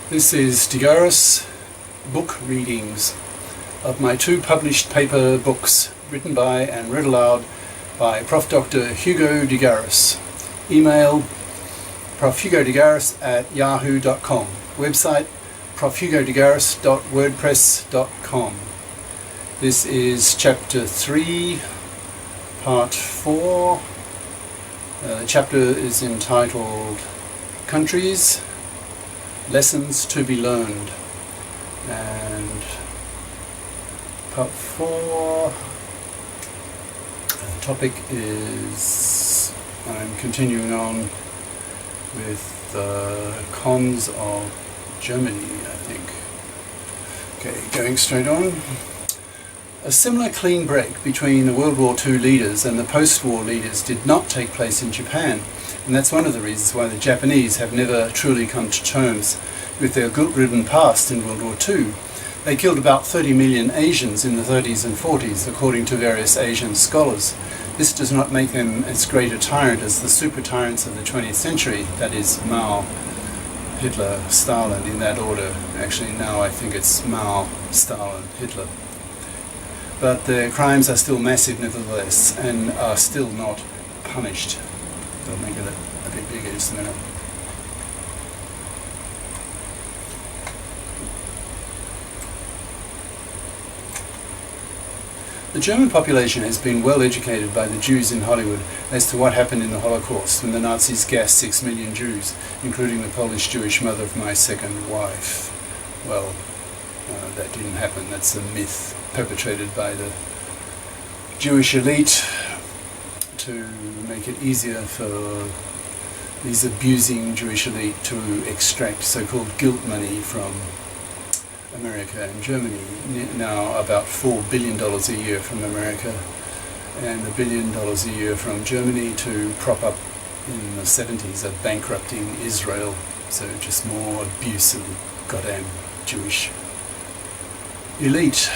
This is Garis book readings of my two published paper books written by and read aloud by Prof. Dr. Hugo de Garis. Email profhugodegaris@yahoo.com. Website profhugodegaris.wordpress.com. This is Chapter 3, Part 4. The chapter is entitled Countries, Lessons to be Learned. And Part 4, the topic is, I'm continuing on with the cons of Germany, I think. Okay, going straight on. A similar clean break between the World War II leaders and the post-war leaders did not take place in Japan, and that's one of the reasons why the Japanese have never truly come to terms with their guilt-ridden past in World War II. They killed about 30 million Asians in the 30s and 40s, according to various Asian scholars. This does not make them as great a tyrant as the super tyrants of the 20th century, that is Mao, Hitler, Stalin, in that order. Actually now I think it's Mao, Stalin, Hitler. But their crimes are still massive nevertheless, and are still not punished. I'll make it a bit bigger just a minute. The German population has been well educated by the Jews in Hollywood as to what happened in the Holocaust when the Nazis gassed 6 million Jews, including the Polish Jewish mother of my second wife. Well, that didn't happen. That's a myth perpetrated by the Jewish elite to make it easier for these abusing Jewish elite to extract so-called guilt money from America and Germany. Now about $4 billion a year from America and $1 billion a year from Germany to prop up in the 70s of bankrupting Israel. So just more abuse of the goddamn Jewish elite.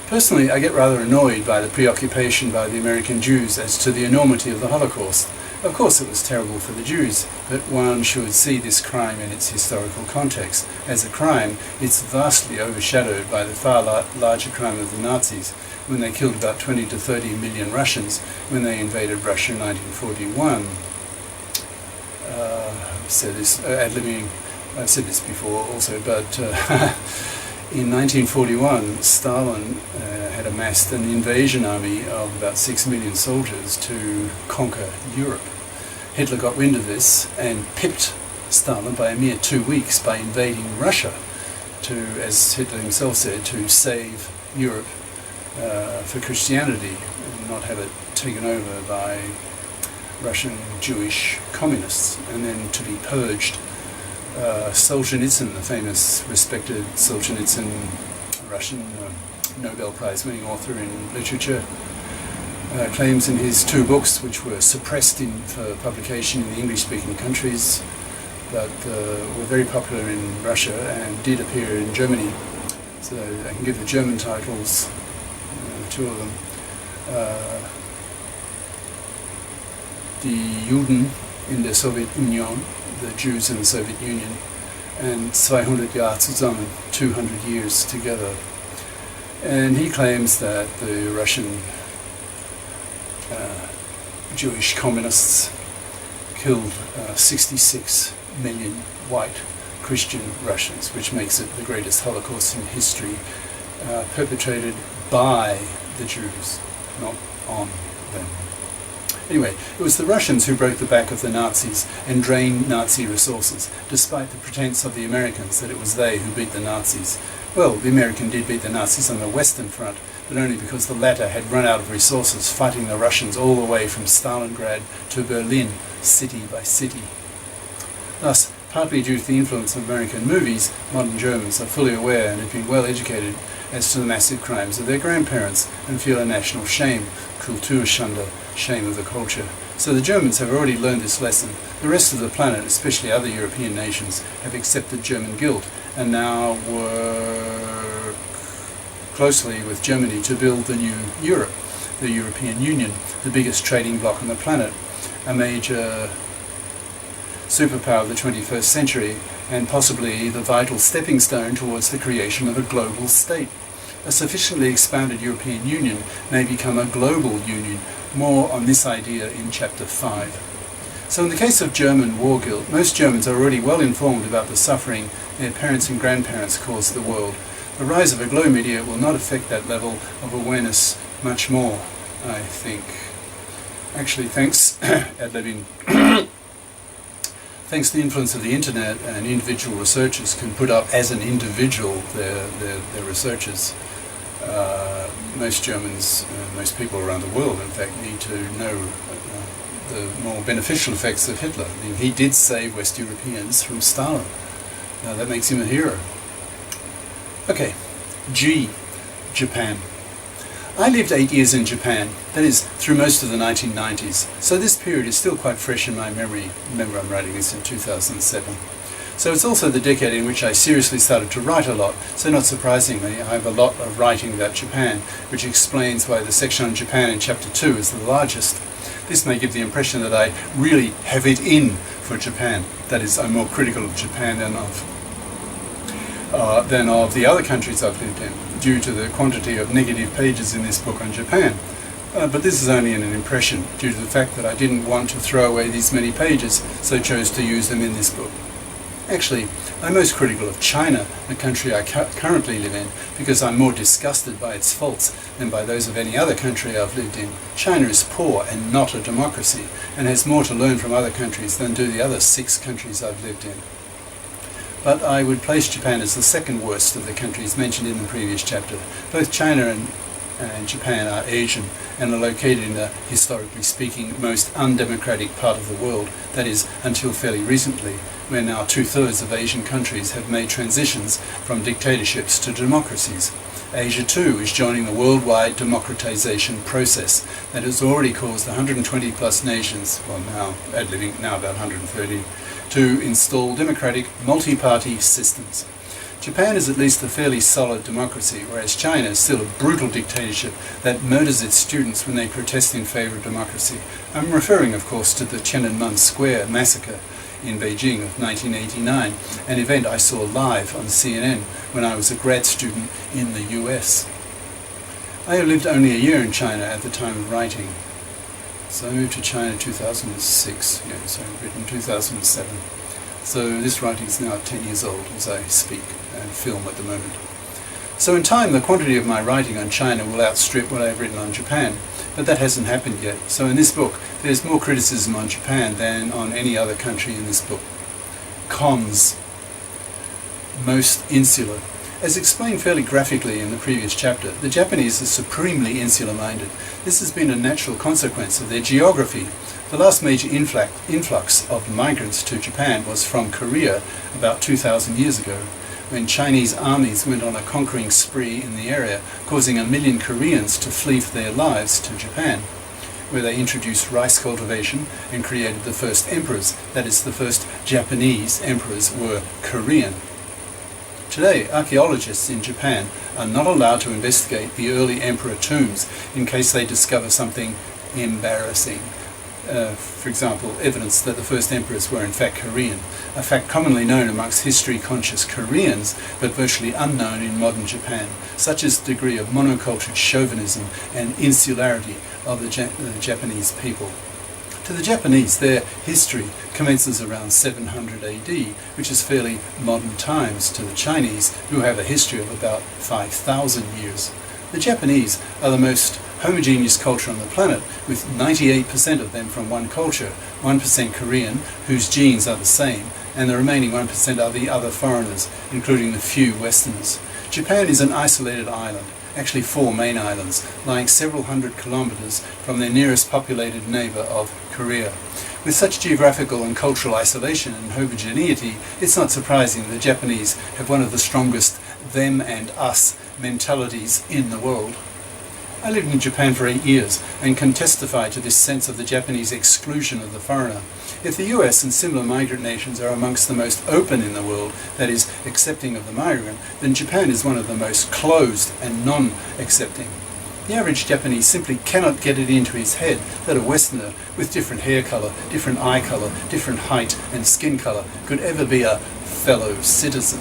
Personally, I get rather annoyed by the preoccupation by the American Jews as to the enormity of the Holocaust. Of course it was terrible for the Jews, but one should see this crime in its historical context. As a crime, it's vastly overshadowed by the far larger crime of the Nazis, when they killed about 20 to 30 million Russians when they invaded Russia in 1941. I've said this before also, but in 1941, Stalin had amassed an invasion army of about 6 million soldiers to conquer Europe. Hitler got wind of this and pipped Stalin by a mere 2 weeks by invading Russia to, as Hitler himself said, to save Europe for Christianity and not have it taken over by Russian Jewish communists, and then to be purged. Solzhenitsyn, the famous, respected Solzhenitsyn, Russian Nobel Prize winning author in literature, claims in his 2 books, which were suppressed for publication in the English-speaking countries, but were very popular in Russia and did appear in Germany. So I can give the German titles, 2 of them. Die Juden in der Sowjetunion, the Jews in the Soviet Union, and 200 Jahre zusammen, 200 years together. And he claims that the Russian Jewish communists killed 66 million white Christian Russians, which makes it the greatest Holocaust in history, perpetrated by the Jews, not on them. Anyway, it was the Russians who broke the back of the Nazis and drained Nazi resources, despite the pretense of the Americans that it was they who beat the Nazis. Well, the American did beat the Nazis on the Western Front, but only because the latter had run out of resources fighting the Russians all the way from Stalingrad to Berlin, city by city. Thus, partly due to the influence of American movies, modern Germans are fully aware and have been well educated as to the massive crimes of their grandparents and feel a national shame, Kulturschande, shame of the culture. So the Germans have already learned this lesson. The rest of the planet, especially other European nations, have accepted German guilt and now work closely with Germany to build the new Europe, the European Union, the biggest trading bloc on the planet, a major superpower of the 21st century, and possibly the vital stepping stone towards the creation of a global state. A sufficiently expanded European Union may become a global union. More on this idea in Chapter 5. So in the case of German war guilt, most Germans are already well informed about the suffering their parents and grandparents caused the world. The rise of a glow media will not affect that level of awareness much more, I think. Actually, thanks thanks to the influence of the internet, and individual researchers can put up as an individual their researches. Most Germans, most people around the world, in fact, need to know the more beneficial effects of Hitler. I mean, he did save West Europeans from Stalin. Now that makes him a hero. Okay, G, Japan. I lived 8 years in Japan, that is, through most of the 1990s, so this period is still quite fresh in my memory. Remember, I'm writing this in 2007. So it's also the decade in which I seriously started to write a lot, so not surprisingly, I have a lot of writing about Japan, which explains why the section on Japan in Chapter 2 is the largest. This may give the impression that I really have it in for Japan. That is, I'm more critical of Japan than of the other countries I've lived in, due to the quantity of negative pages in this book on Japan. But this is only an impression, due to the fact that I didn't want to throw away these many pages, so chose to use them in this book. Actually, I'm most critical of China, the country I currently live in, because I'm more disgusted by its faults than by those of any other country I've lived in. China is poor and not a democracy, and has more to learn from other countries than do the other 6 countries I've lived in. But I would place Japan as the second worst of the countries mentioned in the previous chapter. Both China and Japan are Asian and are located in the, historically speaking, most undemocratic part of the world, that is, until fairly recently, where now 2/3 of Asian countries have made transitions from dictatorships to democracies. Asia too is joining the worldwide democratization process that has already caused 120 plus nations, well now about 130, to install democratic multi-party systems. Japan is at least a fairly solid democracy, whereas China is still a brutal dictatorship that murders its students when they protest in favor of democracy. I'm referring, of course, to the Tiananmen Square massacre in Beijing of 1989, an event I saw live on CNN when I was a grad student in the US. I had lived only a year in China at the time of writing. So I moved to China in 2006, so written 2007. So this writing is now 10 years old as I speak and film at the moment. So in time, the quantity of my writing on China will outstrip what I've written on Japan, but that hasn't happened yet. So in this book, there's more criticism on Japan than on any other country in this book. Cons. Most insular. As explained fairly graphically in the previous chapter, the Japanese are supremely insular-minded. This has been a natural consequence of their geography. The last major influx of migrants to Japan was from Korea about 2,000 years ago, when Chinese armies went on a conquering spree in the area, causing 1 million Koreans to flee for their lives to Japan, where they introduced rice cultivation and created the first emperors. That is, the first Japanese emperors were Korean. Today, archaeologists in Japan are not allowed to investigate the early emperor tombs in case they discover something embarrassing. For example, evidence that the first emperors were in fact Korean, a fact commonly known amongst history-conscious Koreans, but virtually unknown in modern Japan. Such is the degree of monocultured chauvinism and insularity of the Japanese people. To the Japanese, their history commences around 700 AD, which is fairly modern times to the Chinese, who have a history of about 5,000 years. The Japanese are the most homogeneous culture on the planet, with 98% of them from one culture, 1% Korean, whose genes are the same, and the remaining 1% are the other foreigners, including the few Westerners. Japan is an isolated island, actually 4 main islands, lying several hundred kilometers from their nearest populated neighbor of Korea. With such geographical and cultural isolation and homogeneity, it's not surprising the Japanese have one of the strongest them and us mentalities in the world. I lived in Japan for 8 years and can testify to this sense of the Japanese exclusion of the foreigner. If the US and similar migrant nations are amongst the most open in the world, that is, accepting of the migrant, then Japan is one of the most closed and non-accepting. The average Japanese simply cannot get it into his head that a Westerner with different hair colour, different eye colour, different height and skin colour could ever be a fellow citizen.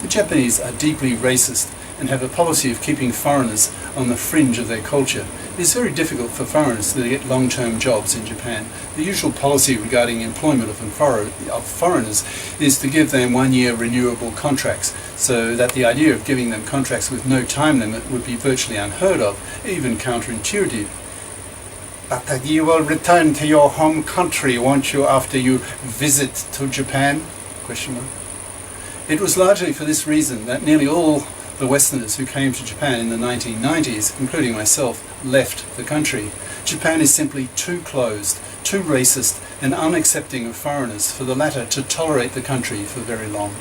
The Japanese are deeply racist and have a policy of keeping foreigners on the fringe of their culture. It is very difficult for foreigners to get long-term jobs in Japan. The usual policy regarding employment of foreigners is to give them one-year renewable contracts, so that the idea of giving them contracts with no time limit would be virtually unheard of, even counterintuitive. But you will return to your home country, won't you, after you visit to Japan? ? It was largely for this reason that nearly all the Westerners who came to Japan in the 1990s, including myself, left the country. Japan is simply too closed, too racist and unaccepting of foreigners for the latter to tolerate the country for very long.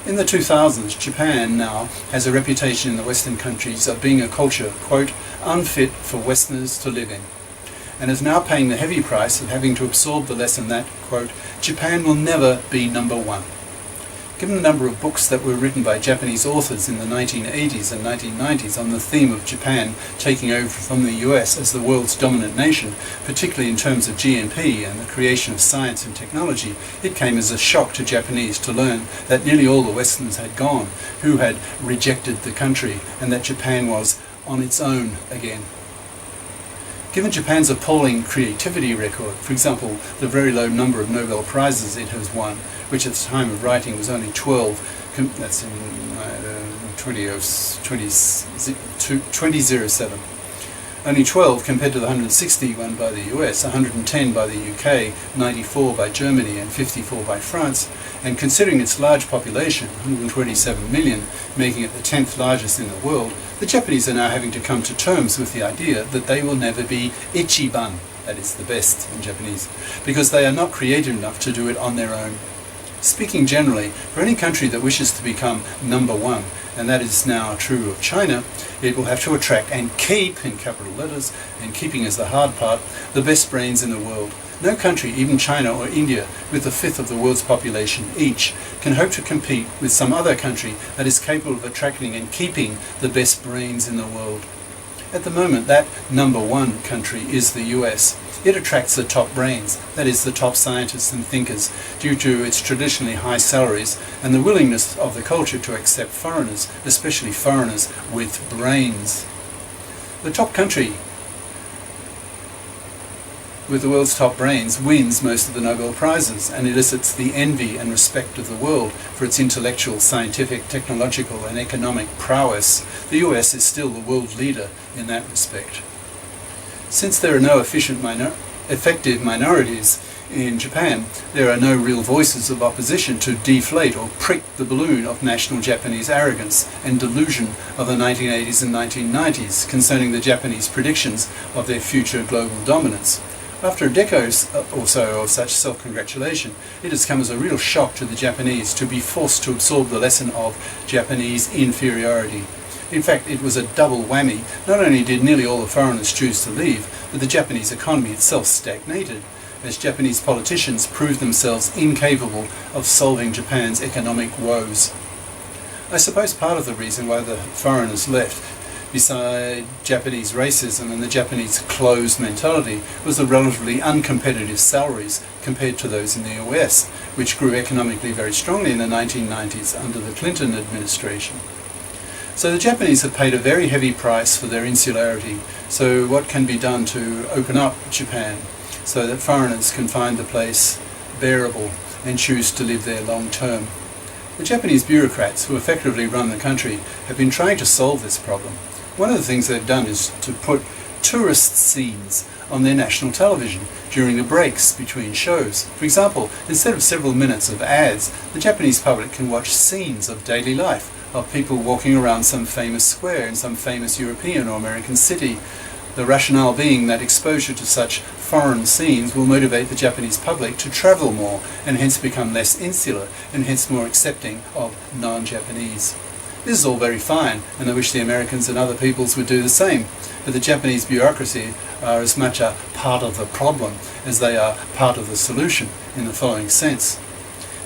In the 2000s, Japan now has a reputation in the Western countries of being a culture, quote, unfit for Westerners to live in, and is now paying the heavy price of having to absorb the lesson that, quote, Japan will never be number one. Given the number of books that were written by Japanese authors in the 1980s and 1990s on the theme of Japan taking over from the US as the world's dominant nation, particularly in terms of GNP and the creation of science and technology, it came as a shock to Japanese to learn that nearly all the Westerners had gone, who had rejected the country, and that Japan was on its own again. Given Japan's appalling creativity record, for example, the very low number of Nobel Prizes it has won, which at the time of writing was only 12, that's in 2007, only 12 compared to the 160 won by the US, 110 by the UK, 94 by Germany and 54 by France, and considering its large population, 127 million, making it the 10th largest in the world, the Japanese are now having to come to terms with the idea that they will never be ichiban, that is the best in Japanese, because they are not creative enough to do it on their own. Speaking generally, for any country that wishes to become number one, and that is now true of China, it will have to attract and keep, in capital letters, and keeping is the hard part, the best brains in the world. No country, even China or India, with a fifth of the world's population each, can hope to compete with some other country that is capable of attracting and keeping the best brains in the world. At the moment, that number one country is the US. It attracts the top brains, that is the top scientists and thinkers, due to its traditionally high salaries and the willingness of the culture to accept foreigners, especially foreigners with brains. The top country with the world's top brains wins most of the Nobel Prizes and elicits the envy and respect of the world for its intellectual, scientific, technological and economic prowess. The US is still the world leader in that respect. Since there are no effective minorities in Japan, there are no real voices of opposition to deflate or prick the balloon of national Japanese arrogance and delusion of the 1980s and 1990s concerning the Japanese predictions of their future global dominance. After a decade or so of such self-congratulation, it has come as a real shock to the Japanese to be forced to absorb the lesson of Japanese inferiority. In fact, it was a double whammy. Not only did nearly all the foreigners choose to leave, but the Japanese economy itself stagnated, as Japanese politicians proved themselves incapable of solving Japan's economic woes. I suppose part of the reason why the foreigners left, beside Japanese racism and the Japanese closed mentality, was the relatively uncompetitive salaries compared to those in the US, which grew economically very strongly in the 1990s under the Clinton administration. So the Japanese have paid a very heavy price for their insularity. So what can be done to open up Japan so that foreigners can find the place bearable and choose to live there long term? The Japanese bureaucrats who effectively run the country have been trying to solve this problem. One of the things they've done is to put tourist scenes on their national television during the breaks between shows. For example, instead of several minutes of ads, the Japanese public can watch scenes of daily life, of people walking around some famous square in some famous European or American city. The rationale being that exposure to such foreign scenes will motivate the Japanese public to travel more and hence become less insular and hence more accepting of non-Japanese. This is all very fine, and I wish the Americans and other peoples would do the same, but the Japanese bureaucracy are as much a part of the problem as they are part of the solution in the following sense.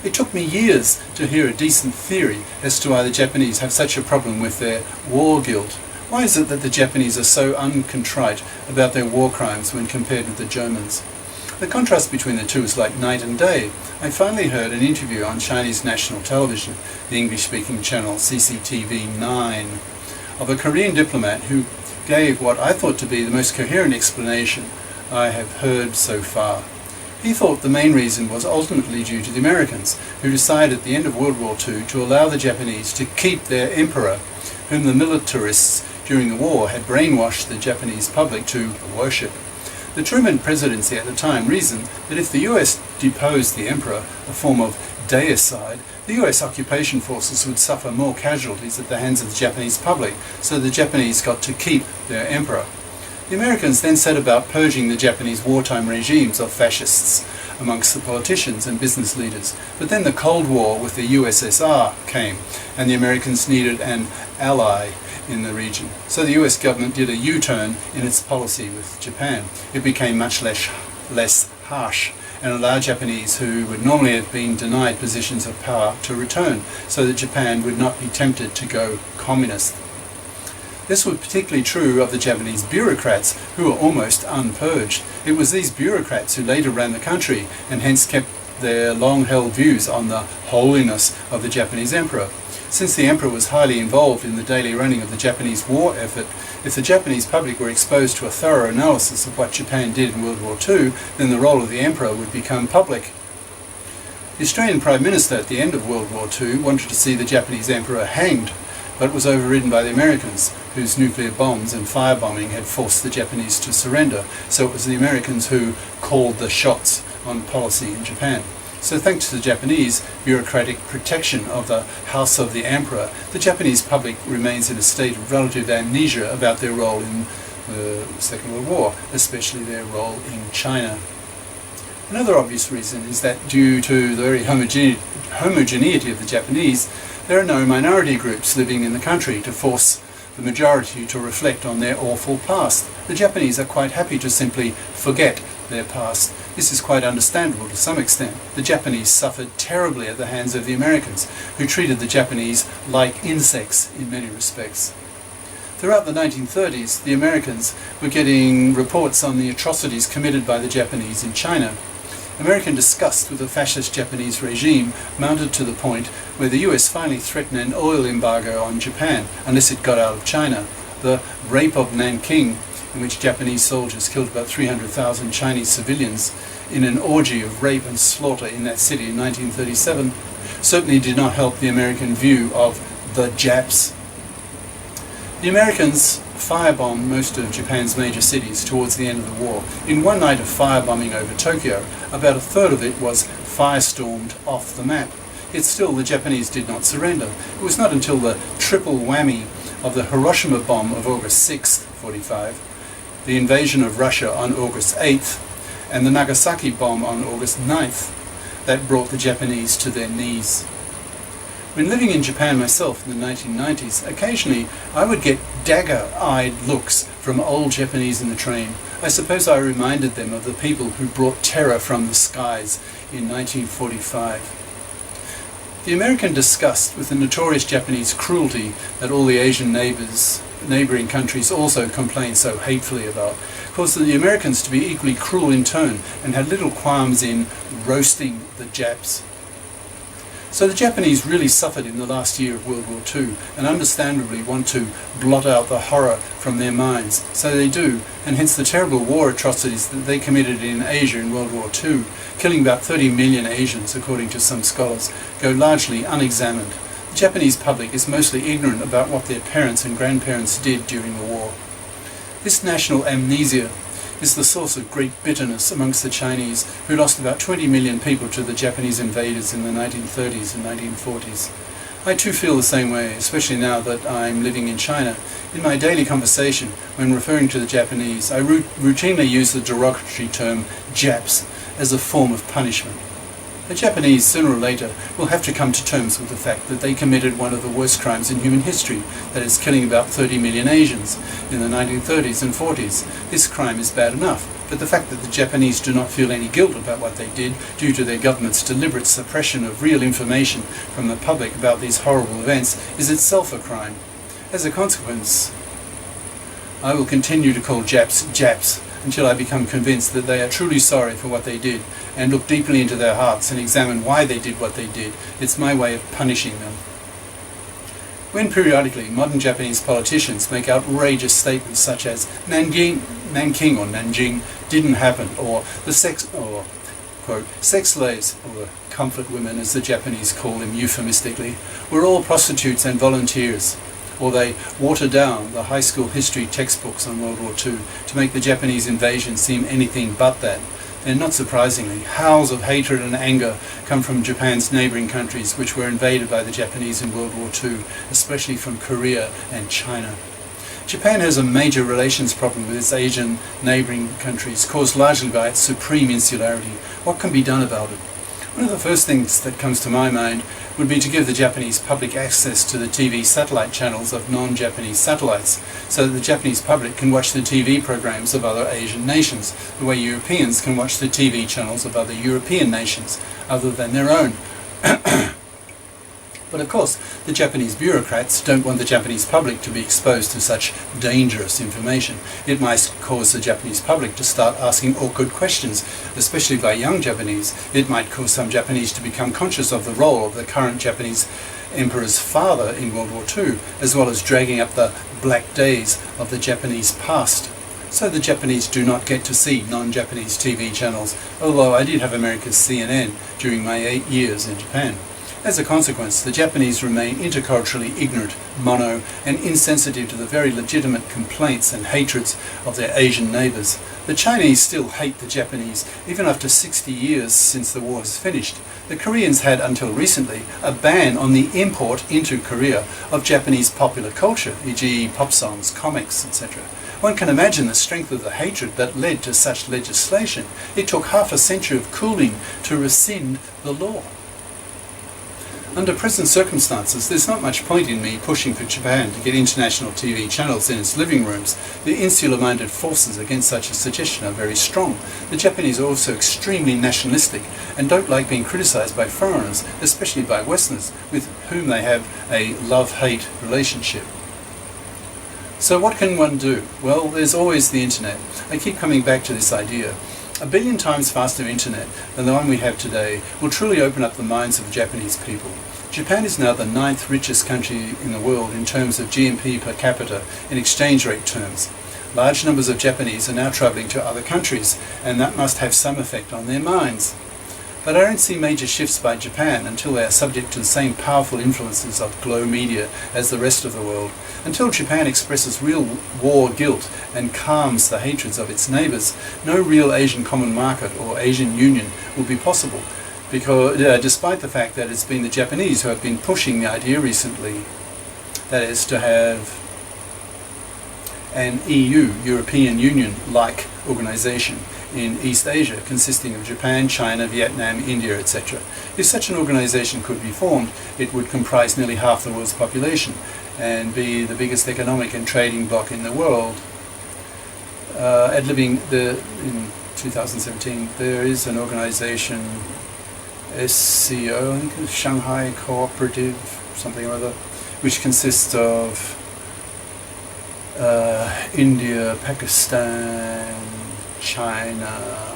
It took me years to hear a decent theory as to why the Japanese have such a problem with their war guilt. Why is it that the Japanese are so uncontrite about their war crimes when compared with the Germans? The contrast between the two is like night and day. I finally heard an interview on Chinese national television, the English-speaking channel CCTV 9, of a Korean diplomat who gave what I thought to be the most coherent explanation I have heard so far. He thought the main reason was ultimately due to the Americans, who decided at the end of World War II to allow the Japanese to keep their emperor, whom the militarists during the war had brainwashed the Japanese public to worship. The Truman presidency at the time reasoned that if the US deposed the emperor, a form of deicide, the US occupation forces would suffer more casualties at the hands of the Japanese public, so the Japanese got to keep their emperor. The Americans then set about purging the Japanese wartime regimes of fascists amongst the politicians and business leaders. But then the Cold War with the USSR came, and the Americans needed an ally in the region. So the US government did a U-turn in its policy with Japan. It became much less harsh and allowed Japanese who would normally have been denied positions of power to return, so that Japan would not be tempted to go communist. This was particularly true of the Japanese bureaucrats, who were almost unpurged. It was these bureaucrats who later ran the country and hence kept their long-held views on the holiness of the Japanese emperor. Since the emperor was highly involved in the daily running of the Japanese war effort, if the Japanese public were exposed to a thorough analysis of what Japan did in World War II, then the role of the emperor would become public. The Australian Prime Minister at the end of World War II wanted to see the Japanese emperor hanged, but was overridden by the Americans, whose nuclear bombs and firebombing had forced the Japanese to surrender. So it was the Americans who called the shots on policy in Japan. So thanks to the Japanese bureaucratic protection of the House of the Emperor, the Japanese public remains in a state of relative amnesia about their role in the Second World War, especially their role in China. Another obvious reason is that due to the very homogeneity of the Japanese, there are no minority groups living in the country to force the majority to reflect on their awful past. The Japanese are quite happy to simply forget their past. This is quite understandable to some extent. The Japanese suffered terribly at the hands of the Americans, who treated the Japanese like insects in many respects. Throughout the 1930s, the Americans were getting reports on the atrocities committed by the Japanese in China. American disgust with the fascist Japanese regime mounted to the point where the US finally threatened an oil embargo on Japan unless it got out of China. The rape of Nanking, in which Japanese soldiers killed about 300,000 Chinese civilians in an orgy of rape and slaughter in that city in 1937, certainly did not help the American view of the Japs. The Americans firebombed most of Japan's major cities towards the end of the war. In one night of firebombing over Tokyo, about a third of it was firestormed off the map. Yet still the Japanese did not surrender. It was not until the triple whammy of the Hiroshima bomb of August 6, 1945, the invasion of Russia on August 8th, and the Nagasaki bomb on August 9th, that brought the Japanese to their knees. When living in Japan myself in the 1990s, occasionally I would get dagger-eyed looks from old Japanese in the train. I suppose I reminded them of the people who brought terror from the skies in 1945. The American disgust with the notorious Japanese cruelty that all the Asian neighbouring countries also complain so hatefully about caused the Americans to be equally cruel in turn and had little qualms in roasting the Japs. So the Japanese really suffered in the last year of World War II and understandably want to blot out the horror from their minds. So they do, and hence the terrible war atrocities that they committed in Asia in World War II, killing about 30 million Asians according to some scholars, go largely unexamined. The Japanese public is mostly ignorant about what their parents and grandparents did during the war. This national amnesia is the source of great bitterness amongst the Chinese, who lost about 20 million people to the Japanese invaders in the 1930s and 1940s. I too feel the same way, especially now that I'm living in China. In my daily conversation, when referring to the Japanese, I routinely use the derogatory term Japs as a form of punishment. The Japanese, sooner or later, will have to come to terms with the fact that they committed one of the worst crimes in human history, that is, killing about 30 million Asians in the 1930s and 40s. This crime is bad enough, but the fact that the Japanese do not feel any guilt about what they did due to their government's deliberate suppression of real information from the public about these horrible events is itself a crime. As a consequence, I will continue to call Japs Japs until I become convinced that they are truly sorry for what they did and look deeply into their hearts and examine why they did what they did. It's my way of punishing them. When periodically modern Japanese politicians make outrageous statements such as Nanking or Nanjing didn't happen, or quote, sex slaves, or comfort women as the Japanese call them euphemistically, were all prostitutes and volunteers, or they water down the high school history textbooks on World War II to make the Japanese invasion seem anything but that, then not surprisingly, howls of hatred and anger come from Japan's neighbouring countries which were invaded by the Japanese in World War II, especially from Korea and China. Japan has a major relations problem with its Asian neighbouring countries, caused largely by its supreme insularity. What can be done about it? One of the first things that comes to my mind would be to give the Japanese public access to the TV satellite channels of non-Japanese satellites, so that the Japanese public can watch the TV programs of other Asian nations, the way Europeans can watch the TV channels of other European nations, other than their own. But of course, the Japanese bureaucrats don't want the Japanese public to be exposed to such dangerous information. It might cause the Japanese public to start asking awkward questions, especially by young Japanese. It might cause some Japanese to become conscious of the role of the current Japanese emperor's father in World War II, as well as dragging up the black days of the Japanese past. So the Japanese do not get to see non-Japanese TV channels, although I did have America's CNN during my 8 years in Japan. As a consequence, the Japanese remain interculturally ignorant, mono, and insensitive to the very legitimate complaints and hatreds of their Asian neighbours. The Chinese still hate the Japanese, even after 60 years since the war is finished. The Koreans had, until recently, a ban on the import into Korea of Japanese popular culture, e.g. pop songs, comics, etc. One can imagine the strength of the hatred that led to such legislation. It took half a century of cooling to rescind the law. Under present circumstances, there's not much point in me pushing for Japan to get international TV channels in its living rooms. The insular-minded forces against such a suggestion are very strong. The Japanese are also extremely nationalistic and don't like being criticised by foreigners, especially by Westerners, with whom they have a love-hate relationship. So what can one do? Well, there's always the internet. I keep coming back to this idea. 1 billion times faster internet than the one we have today will truly open up the minds of the Japanese people. Japan is now the 9th richest country in the world in terms of GNP per capita in exchange rate terms. Large numbers of Japanese are now travelling to other countries, and that must have some effect on their minds. But I don't see major shifts by Japan until they are subject to the same powerful influences of glow media as the rest of the world. Until Japan expresses real war guilt and calms the hatreds of its neighbours, no real Asian common market or Asian union will be possible, because despite the fact that it's been the Japanese who have been pushing the idea recently, that is, to have an EU, European Union-like organisation in East Asia, consisting of Japan, China, Vietnam, India, etc. If such an organisation could be formed, it would comprise nearly half the world's population and be the biggest economic and trading bloc in the world. In 2017, there is an organisation, SCO, I think, Shanghai Cooperative, something or other, which consists of India, Pakistan, China,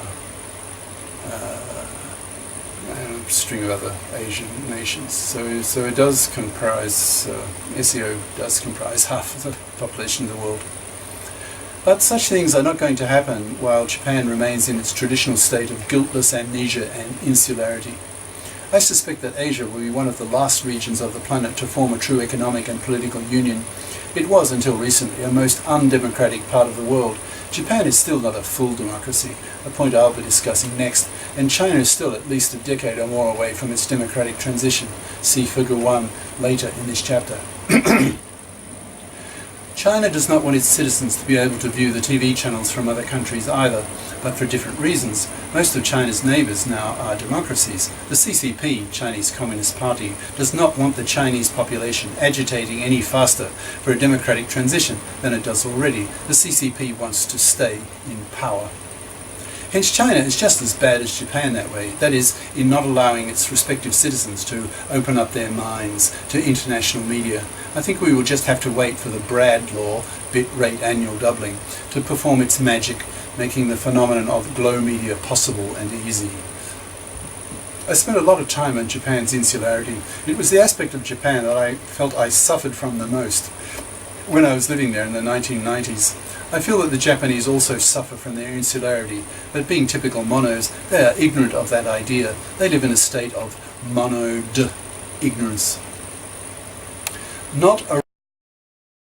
and a string of other Asian nations. So it does comprise, SEO does comprise half of the population of the world. But such things are not going to happen while Japan remains in its traditional state of guiltless amnesia and insularity. I suspect that Asia will be one of the last regions of the planet to form a true economic and political union. It was, until recently, a most undemocratic part of the world. Japan is still not a full democracy, a point I'll be discussing next, and China is still at least a decade or more away from its democratic transition. See Figure 1 later in this chapter. China does not want its citizens to be able to view the TV channels from other countries either, but for different reasons. Most of China's neighbours now are democracies. The CCP, Chinese Communist Party, does not want the Chinese population agitating any faster for a democratic transition than it does already. The CCP wants to stay in power. Hence China is just as bad as Japan that way, that is, in not allowing its respective citizens to open up their minds to international media. I think we will just have to wait for the Brad law, bit rate annual doubling, to perform its magic, making the phenomenon of glow media possible and easy. I spent a lot of time on Japan's insularity. It was the aspect of Japan that I felt I suffered from the most when I was living there in the 1990s. I feel that the Japanese also suffer from their insularity, but being typical monos, they are ignorant of that idea. They live in a state of mono-ignorance. Not a